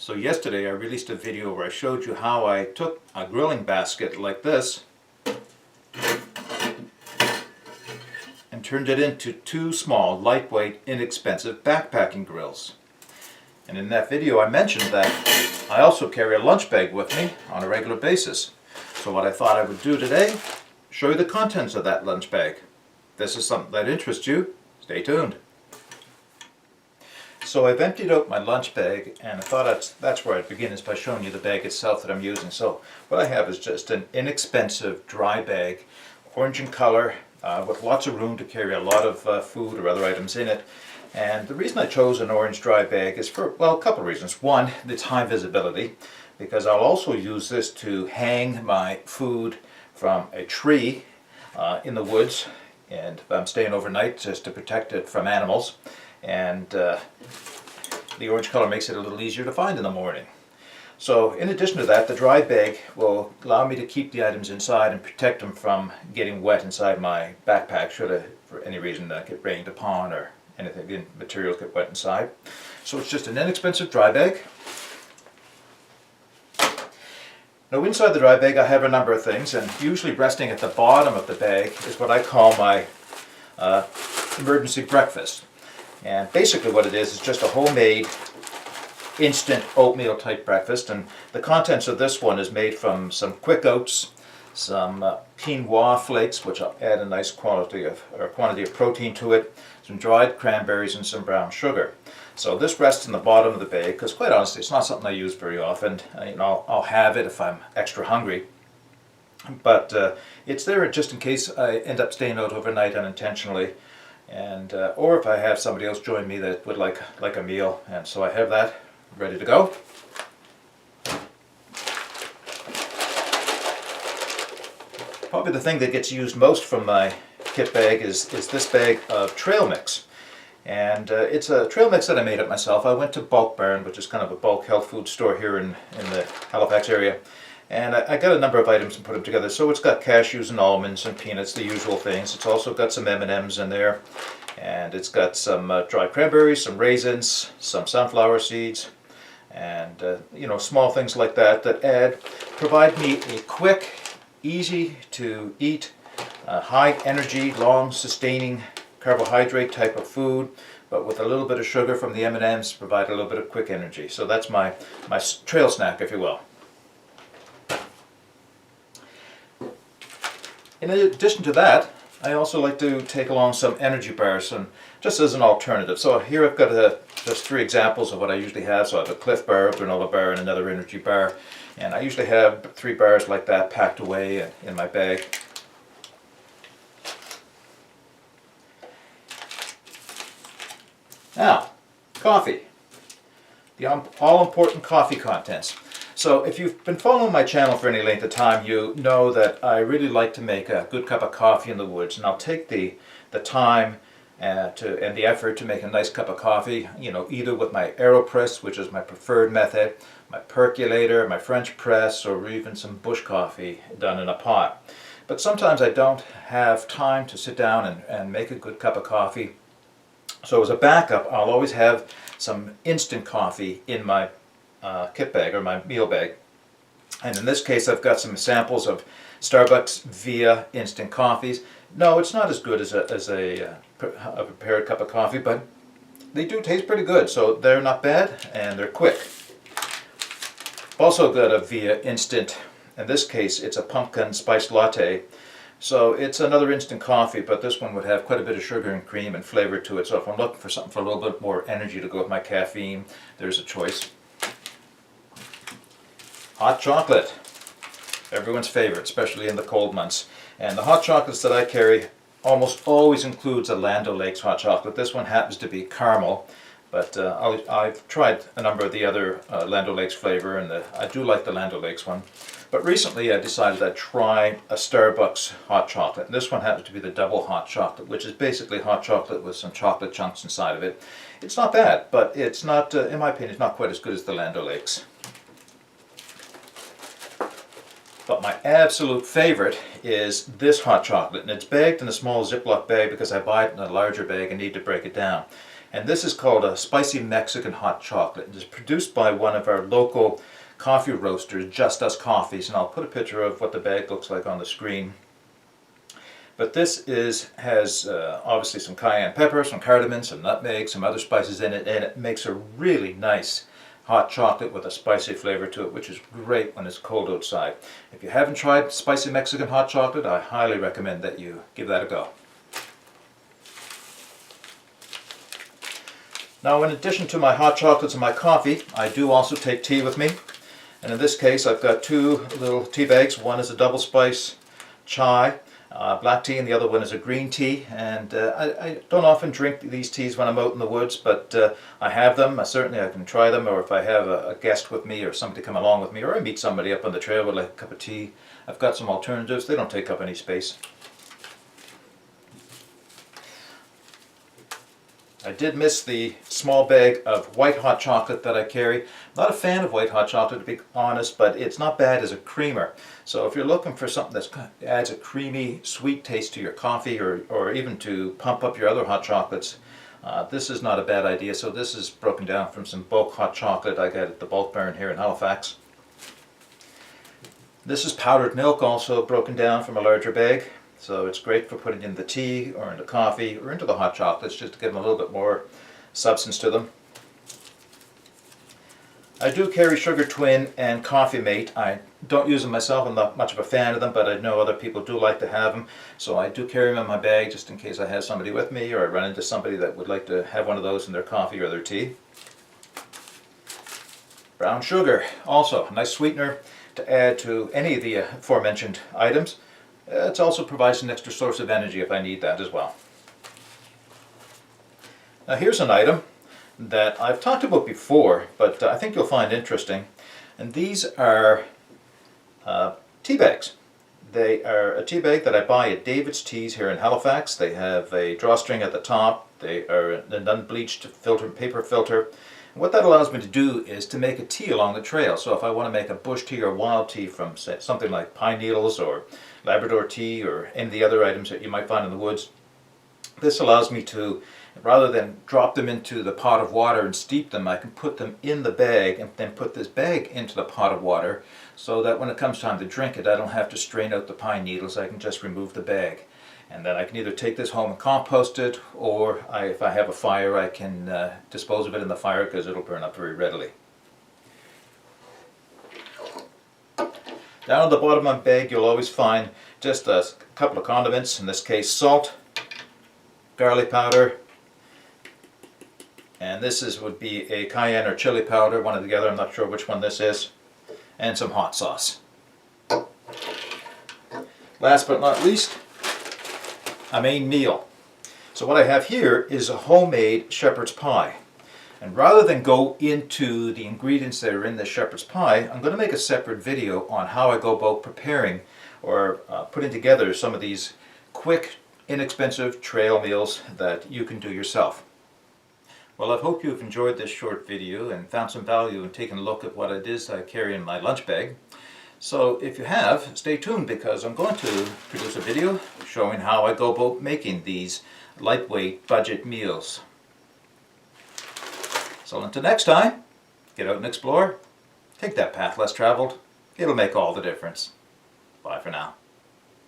So yesterday I released a video where I showed you how I took a grilling basket like this and turned it into two small, lightweight, inexpensive backpacking grills. And in that video I mentioned that I also carry a lunch bag with me on a regular basis. So what I thought I would do today, show you the contents of that lunch bag. If this is something that interests you, stay tuned. So I've emptied out my lunch bag, and I thought that's where I'd begin, is by showing you the bag itself that I'm using. So what I have is just an inexpensive dry bag, orange in color, with lots of room to carry a lot of food or other items in it. And the reason I chose an orange dry bag is for, well, a couple of reasons. One, it's high visibility, because I'll also use this to hang my food from a tree in the woods, and if I'm staying overnight, just to protect it from animals. And the orange color makes it a little easier to find in the morning. So in addition to that, the dry bag will allow me to keep the items inside and protect them from getting wet inside my backpack should I, for any reason, get rained upon or anything, materials get wet inside. So it's just an inexpensive dry bag. Now inside the dry bag I have a number of things, and usually resting at the bottom of the bag is what I call my emergency breakfast. And basically what it is just a homemade instant oatmeal type breakfast, and the contents of this one is made from some quick oats, some quinoa flakes, which I'll add a nice quantity of protein to it, some dried cranberries, and some brown sugar. So this rests in the bottom of the bag because, quite honestly, it's not something I use very often. I'll have it if I'm extra hungry, but it's there just in case I end up staying out overnight unintentionally. And or if I have somebody else join me that would like a meal, and so I have that ready to go. Probably the thing that gets used most from my kit bag is this bag of trail mix, and it's a trail mix that I made up myself. I went to Bulk Barn, which is kind of a bulk health food store here in the Halifax area, and I got a number of items and put them together. So it's got cashews and almonds and peanuts, the usual things. It's also got some M&Ms in there, and it's got some dried cranberries, some raisins, some sunflower seeds, and small things like that provide me a quick, easy to eat, high energy, long sustaining carbohydrate type of food, but with a little bit of sugar from the M&Ms, provide a little bit of quick energy. So that's my trail snack, if you will. In addition to that, I also like to take along some energy bars, and just as an alternative. So here I've got just three examples of what I usually have. So I have a Cliff bar, a granola bar, and another energy bar. And I usually have 3 bars like that packed away in my bag. Now, coffee. The all-important coffee contents. So if you've been following my channel for any length of time, you know that I really like to make a good cup of coffee in the woods, and I'll take the time and the effort to make a nice cup of coffee, either with my AeroPress, which is my preferred method, my percolator, my French press, or even some bush coffee done in a pot. But sometimes I don't have time to sit down and make a good cup of coffee. So as a backup, I'll always have some instant coffee in my kit bag, or my meal bag. And in this case I've got some samples of Starbucks Via instant coffees. No, it's not as good as a prepared cup of coffee, but they do taste pretty good. So they're not bad and they're quick. Also got a Via instant. In this case it's a pumpkin spice latte. So it's another instant coffee, but this one would have quite a bit of sugar and cream and flavor to it. So if I'm looking for something for a little bit more energy to go with my caffeine, there's a choice. Hot chocolate, everyone's favorite, especially in the cold months. And the hot chocolates that I carry almost always includes a Land O'Lakes hot chocolate. This one happens to be caramel, but I've tried a number of the other Land O'Lakes flavor, and I do like the Land O'Lakes one. But recently I decided I'd try a Starbucks hot chocolate. And this one happens to be the double hot chocolate, which is basically hot chocolate with some chocolate chunks inside of it. It's not bad, but it's not, in my opinion, it's not quite as good as the Land O'Lakes. But my absolute favorite is this hot chocolate, and it's bagged in a small Ziploc bag because I buy it in a larger bag and need to break it down. And this is called a spicy Mexican hot chocolate. It is produced by one of our local coffee roasters, Just Us Coffees, and I'll put a picture of what the bag looks like on the screen. But this has obviously some cayenne pepper, some cardamom, some nutmeg, some other spices in it, and it makes a really nice hot chocolate with a spicy flavor to it, which is great when it's cold outside. If you haven't tried spicy Mexican hot chocolate, I highly recommend that you give that a go. Now, in addition to my hot chocolates and my coffee, I do also take tea with me. And in this case, I've got two little tea bags. One is a double spice chai, black tea, and the other one is a green tea. And I don't often drink these teas when I'm out in the woods, but I have them. Certainly I can try them, or if I have a guest with me or somebody come along with me, or I meet somebody up on the trail with like a cup of tea, I've got some alternatives. They don't take up any space. I did miss the small bag of white hot chocolate that I carry. I'm not a fan of white hot chocolate, to be honest, but it's not bad as a creamer. So if you're looking for something that adds a creamy, sweet taste to your coffee, or even to pump up your other hot chocolates, this is not a bad idea. So this is broken down from some bulk hot chocolate I got at the bulk barn here in Halifax. This is powdered milk, also broken down from a larger bag. So it's great for putting in the tea or into coffee or into the hot chocolates, just to give them a little bit more substance to them. I do carry Sugar Twin and Coffee Mate. I don't use them myself. I'm not much of a fan of them, but I know other people do like to have them. So I do carry them in my bag just in case I have somebody with me, or I run into somebody that would like to have one of those in their coffee or their tea. Brown sugar, also a nice sweetener to add to any of the aforementioned items. It also provides an extra source of energy if I need that as well. Now here's an item that I've talked about before, but I think you'll find interesting. And these are tea bags. They are a tea bag that I buy at David's Teas here in Halifax. They have a drawstring at the top. They are an unbleached paper filter. And what that allows me to do is to make a tea along the trail. So if I want to make a bush tea or wild tea from something like pine needles or Labrador tea or any of the other items that you might find in the woods, this allows me to, rather than drop them into the pot of water and steep them, I can put them in the bag and then put this bag into the pot of water, so that when it comes time to drink it, I don't have to strain out the pine needles. I can just remove the bag. And then I can either take this home and compost it, or if I have a fire, I can dispose of it in the fire, because it'll burn up very readily. Down at the bottom of my bag, you'll always find just a couple of condiments, in this case salt, garlic powder, and this would be a cayenne or chili powder, one of the other, I'm not sure which one this is, and some hot sauce. Last but not least, a main meal. So what I have here is a homemade shepherd's pie. And rather than go into the ingredients that are in the shepherd's pie, I'm going to make a separate video on how I go about preparing or putting together some of these quick, inexpensive trail meals that you can do yourself. Well, I hope you've enjoyed this short video and found some value in taking a look at what it is I carry in my lunch bag. So if you have, stay tuned, because I'm going to produce a video showing how I go about making these lightweight budget meals. So until next time, get out and explore. Take that path less traveled. It'll make all the difference. Bye for now.